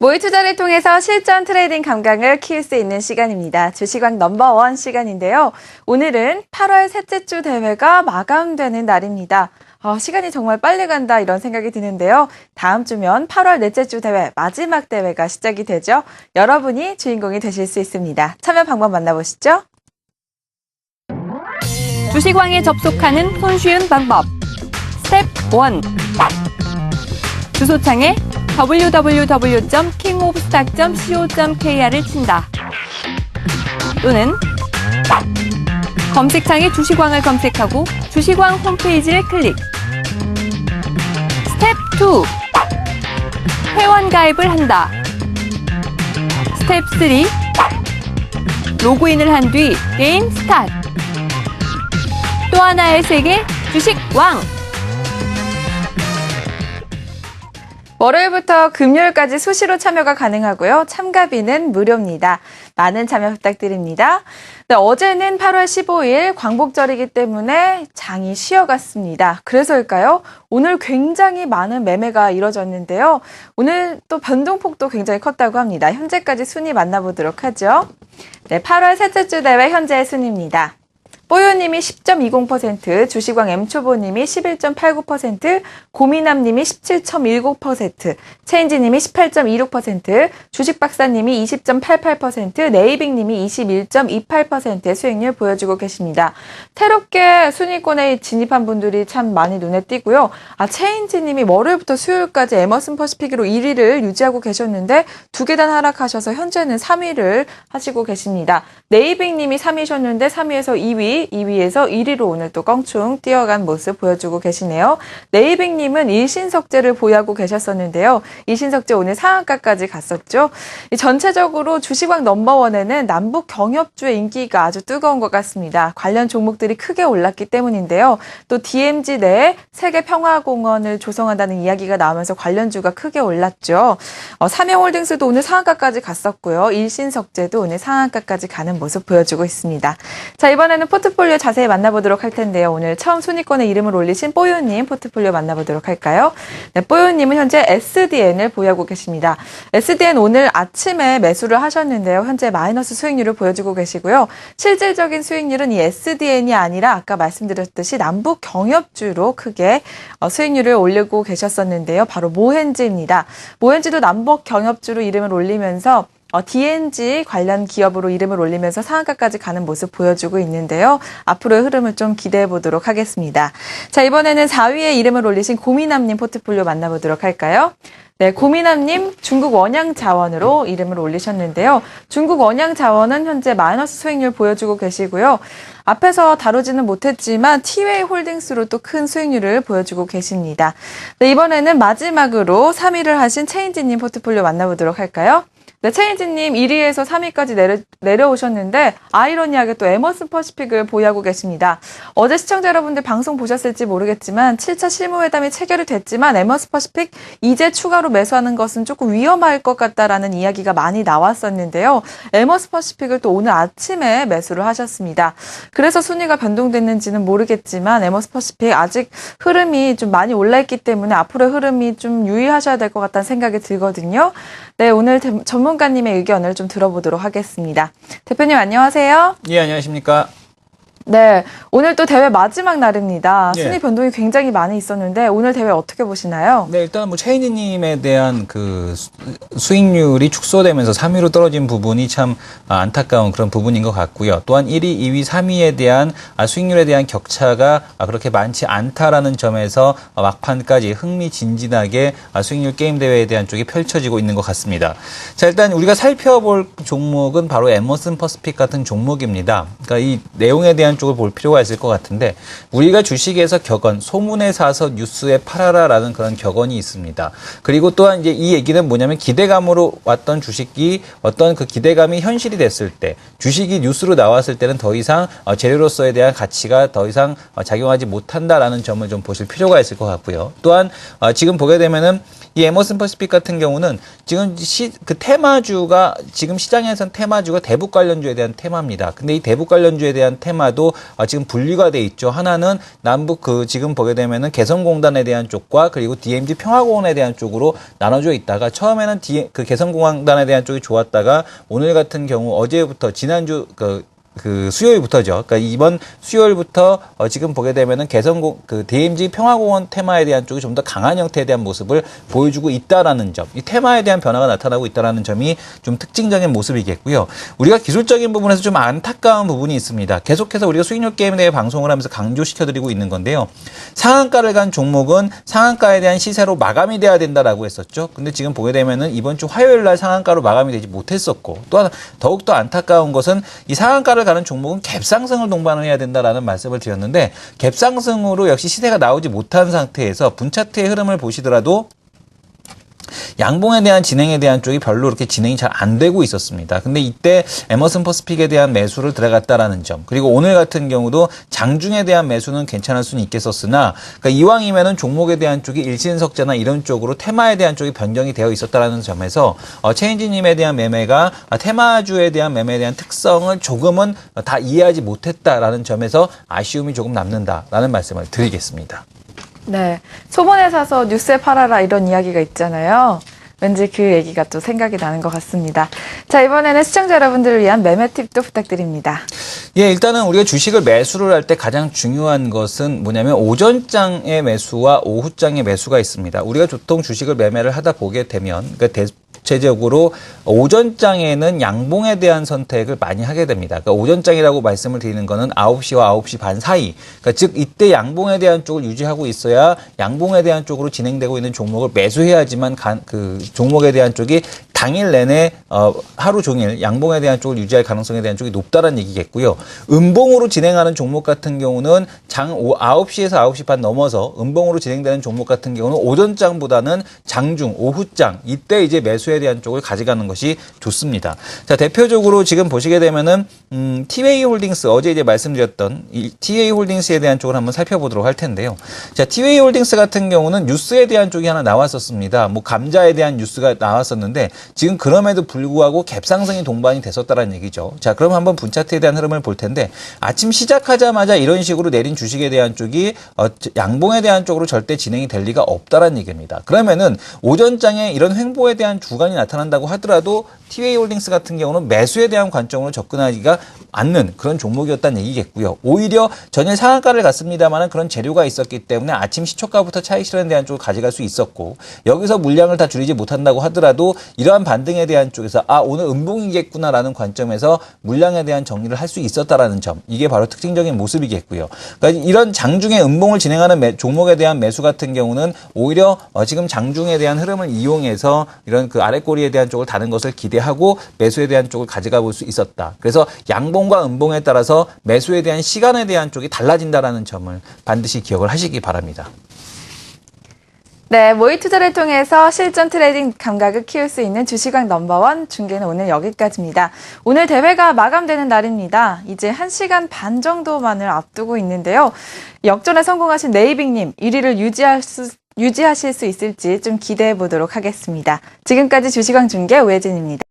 모의 투자를 통해서 실전 트레이딩 감각을 키울 수 있는 시간입니다. 주식왕 넘버원 시간인데요. 오늘은 8월 셋째 주 대회가 마감되는 날입니다. 시간이 정말 빨리 간다 이런 생각이 드는데요. 다음 주면 8월 넷째 주 대회 마지막 대회가 시작이 되죠. 여러분이 주인공이 되실 수 있습니다. 참여 방법 만나보시죠. 주식왕에 접속하는 손쉬운 방법. 스텝 1. 주소창에 www.kingofstock.co.kr을 친다. 또는 검색창에 주식왕을 검색하고 주식왕 홈페이지를 클릭. 스텝 2. 회원 가입을 한다. 스텝 3. 로그인을 한 뒤 게임 스타트. 또 하나의 세계 주식왕. 월요일부터 금요일까지 수시로 참여가 가능하고요. 참가비는 무료입니다. 많은 참여 부탁드립니다. 네, 어제는 8월 15일 광복절이기 때문에 장이 쉬어갔습니다. 그래서일까요? 오늘 굉장히 많은 매매가 이뤄졌는데요. 오늘 또 변동폭도 굉장히 컸다고 합니다. 현재까지 순위 만나보도록 하죠. 네, 8월 셋째 주 대회 현재의 순위입니다. 뽀요님이 10.20%, 주식왕 M초보님이 11.89%, 고미남님이 17.19%, 체인지님이 18.26%, 주식박사님이 20.88%, 네이빅님이 21.28%의 수익률 보여주고 계십니다. 새롭게 순위권에 진입한 분들이 참 많이 눈에 띄고요. 체인지님이 월요일부터 수요일까지 에머슨 퍼시픽으로 1위를 유지하고 계셨는데 두 계단 하락하셔서 현재는 3위를 하시고 계십니다. 네이빅님이 3위셨는데 3위에서 2위에서 1위로 오늘 또 껑충 뛰어간 모습 보여주고 계시네요. 네이빅님은 일신석재를 보유하고 계셨었는데요. 일신석재 오늘 상한가까지 갔었죠. 전체적으로 주식왕 넘버원에는 남북 경협주의 인기가 아주 뜨거운 것 같습니다. 관련 종목들이 크게 올랐기 때문인데요. 또 DMZ 내에 세계평화공원을 조성한다는 이야기가 나오면서 관련주가 크게 올랐죠. 삼형홀딩스도 오늘 상한가까지 갔었고요. 일신석재도 오늘 상한가까지 가는 모습 보여주고 있습니다. 자, 이번에는 포트폴리오 자세히 만나보도록 할 텐데요. 오늘 처음 순위권에 이름을 올리신 뽀요님 포트폴리오 만나보도록 할까요? 네, 뽀요님은 현재 SDN을 보유하고 계십니다. SDN 오늘 아침에 매수를 하셨는데요. 현재 마이너스 수익률을 보여주고 계시고요. 실질적인 수익률은 이 SDN이 아니라 아까 말씀드렸듯이 남북 경협주로 크게 수익률을 올리고 계셨었는데요. 바로 모헨지입니다. 모헨지도 남북 경협주로 이름을 올리면서 DNG 관련 기업으로 이름을 올리면서 상한가까지 가는 모습 보여주고 있는데요. 앞으로의 흐름을 좀 기대해 보도록 하겠습니다. 자, 이번에는 4위에 이름을 올리신 고미남님 포트폴리오 만나보도록 할까요? 네, 고미남님 중국 원양자원으로 이름을 올리셨는데요. 중국 원양자원은 현재 마이너스 수익률 보여주고 계시고요. 앞에서 다루지는 못했지만 티웨이 홀딩스로 또 큰 수익률을 보여주고 계십니다. 네, 이번에는 마지막으로 3위를 하신 체인지님 포트폴리오 만나보도록 할까요? 네, 체인지님 1위에서 3위까지 내려오셨는데 아이러니하게 또 에머슨 퍼시픽을 보유하고 계십니다. 어제 시청자 여러분들 방송 보셨을지 모르겠지만 7차 실무회담이 체결이 됐지만 에머슨 퍼시픽 이제 추가로 매수하는 것은 조금 위험할 것 같다라는 이야기가 많이 나왔었는데요. 에머슨 퍼시픽을 또 오늘 아침에 매수를 하셨습니다. 그래서 순위가 변동됐는지는 모르겠지만 에머슨 퍼시픽 아직 흐름이 좀 많이 올라있기 때문에 앞으로의 흐름이 좀 유의하셔야 될 것 같다는 생각이 들거든요. 네, 오늘 전문가님의 의견을 좀 들어보도록 하겠습니다. 대표님 안녕하세요. 예, 안녕하십니까. 네, 오늘 또 대회 마지막 날입니다. 예. 순위 변동이 굉장히 많이 있었는데 오늘 대회 어떻게 보시나요? 네, 일단 뭐 체인지님에 대한 그 수익률이 축소되면서 3위로 떨어진 부분이 참 안타까운 그런 부분인 것 같고요. 또한 1위, 2위, 3위에 대한 수익률에 대한 격차가 그렇게 많지 않다라는 점에서 막판까지 흥미진진하게 수익률 게임 대회에 대한 쪽이 펼쳐지고 있는 것 같습니다. 자, 일단 우리가 살펴볼 종목은 바로 에머슨 퍼시픽 같은 종목입니다. 그러니까 이 내용에 대한 쪽을 볼 필요가 있을 것 같은데 우리가 주식에서 격언, 소문에 사서 뉴스에 팔아라라는 그런 격언이 있습니다. 그리고 또한 이제 이 얘기는 뭐냐면 기대감으로 왔던 주식이 어떤 그 기대감이 현실이 됐을 때 주식이 뉴스로 나왔을 때는 더 이상 재료로서에 대한 가치가 더 이상 작용하지 못한다라는 점을 좀 보실 필요가 있을 것 같고요. 또한 지금 보게 되면은 이 에머슨 퍼시픽 같은 경우는 지금 그 테마주가 지금 시장에선 테마주가 대북 관련주에 대한 테마입니다. 근데 이 대북 관련주에 대한 테마도 지금 분리가 돼 있죠. 하나는 남북 지금 보게 되면은 개성공단에 대한 쪽과 그리고 DMZ 평화공원에 대한 쪽으로 나눠져 있다가 처음에는 그 개성공단에 대한 쪽이 좋았다가 오늘 같은 경우 어제부터 지난주 수요일부터죠. 그러니까 이번 수요일부터 지금 보게 되면은 DMZ 평화공원 테마에 대한 쪽이 좀 더 강한 형태에 대한 모습을 보여주고 있다라는 점, 이 테마에 대한 변화가 나타나고 있다라는 점이 좀 특징적인 모습이겠고요. 우리가 기술적인 부분에서 좀 안타까운 부분이 있습니다. 계속해서 우리가 수익률 게임에 대해 방송을 하면서 강조시켜드리고 있는 건데요. 상한가를 간 종목은 상한가에 대한 시세로 마감이 돼야 된다라고 했었죠. 근데 지금 보게 되면은 이번 주 화요일 날 상한가로 마감이 되지 못했었고, 또한 더욱더 안타까운 것은 이 상한가를 가는 종목은 갭상승을 동반을 해야 된다라는 말씀을 드렸는데 갭상승으로 역시 시세가 나오지 못한 상태에서 분차트의 흐름을 보시더라도 양봉에 대한 진행에 대한 쪽이 별로 그렇게 진행이 잘 안 되고 있었습니다. 근데 이때 에머슨 퍼시픽에 대한 매수를 들어갔다라는 점, 그리고 오늘 같은 경우도 장중에 대한 매수는 괜찮을 수는 있겠었으나, 그러니까 이왕이면은 종목에 대한 쪽이 일신석재나 이런 쪽으로 테마에 대한 쪽이 변경이 되어 있었다라는 점에서 체인지님에 대한 매매가 테마주에 대한 매매에 대한 특성을 조금은 다 이해하지 못했다라는 점에서 아쉬움이 조금 남는다라는 말씀을 드리겠습니다. 네. 초반에 사서 뉴스에 팔아라 이런 이야기가 있잖아요. 왠지 그 얘기가 또 생각이 나는 것 같습니다. 자, 이번에는 시청자 여러분들을 위한 매매 팁도 부탁드립니다. 예, 일단은 우리가 주식을 매수를 할 때 가장 중요한 것은 뭐냐면 오전장의 매수와 오후장의 매수가 있습니다. 우리가 보통 주식을 매매를 하다 보게 되면 대체적으로 오전장에는 양봉에 대한 선택을 많이 하게 됩니다. 그러니까 오전장이라고 말씀을 드리는 거는 9시와 9시 반 사이. 그러니까 즉 이때 양봉에 대한 쪽을 유지하고 있어야 양봉에 대한 쪽으로 진행되고 있는 종목을 매수해야지만 그 종목에 대한 쪽이 당일 내내 하루 종일 양봉에 대한 쪽을 유지할 가능성에 대한 쪽이 높다는 얘기겠고요. 음봉으로 진행하는 종목 같은 경우는 9시에서 9시 반 넘어서 음봉으로 진행되는 종목 같은 경우는 오전장보다는 장중, 오후장 이때 이제 매수에 대한 쪽을 가져가는 것이 좋습니다. 자, 대표적으로 지금 보시게 되면은 티웨이 홀딩스 어제 이제 말씀드렸던 이 티웨이 홀딩스에 대한 쪽을 한번 살펴보도록 할 텐데요. 자, 티웨이 홀딩스 같은 경우는 뉴스에 대한 쪽이 하나 나왔었습니다. 뭐 감자에 대한 뉴스가 나왔었는데 지금 그럼에도 불구하고 갭상승이 동반이 됐었다는 얘기죠. 자, 그럼 한번 분차트에 대한 흐름을 볼 텐데 아침 시작하자마자 이런 식으로 내린 주식에 대한 쪽이 양봉에 대한 쪽으로 절대 진행이 될 리가 없다는 얘기입니다. 그러면은 오전장에 이런 횡보에 대한 주간이 나타난다고 하더라도 티웨이 홀딩스 같은 경우는 매수에 대한 관점으로 접근하기가 않는 그런 종목이었다는 얘기겠고요. 오히려 전일 상한가를 갔습니다만 그런 재료가 있었기 때문에 아침 시초가부터 차익 실현에 대한 쪽을 가져갈 수 있었고 여기서 물량을 다 줄이지 못한다고 하더라도 이러한 반등에 대한 쪽에서 오늘 음봉이겠구나라는 관점에서 물량에 대한 정리를 할 수 있었다라는 점, 이게 바로 특징적인 모습이겠고요. 그러니까 이런 장중에 음봉을 진행하는 종목에 대한 매수 같은 경우는 오히려 지금 장중에 대한 흐름을 이용해서 이런 그 아랫꼬리에 대한 쪽을 다는 것을 기대하고 매수에 대한 쪽을 가져가 볼 수 있었다. 그래서 양봉과 음봉에 따라서 매수에 대한 시간에 대한 쪽이 달라진다라는 점을 반드시 기억을 하시기 바랍니다. 네, 모의 투자를 통해서 실전 트레이딩 감각을 키울 수 있는 주식왕 넘버원 중계는 오늘 여기까지입니다. 오늘 대회가 마감되는 날입니다. 이제 1시간 반 정도만을 앞두고 있는데요. 역전에 성공하신 네이빙님 1위를 유지하실 수 있을지 좀 기대해 보도록 하겠습니다. 지금까지 주식왕 중계 오혜진입니다.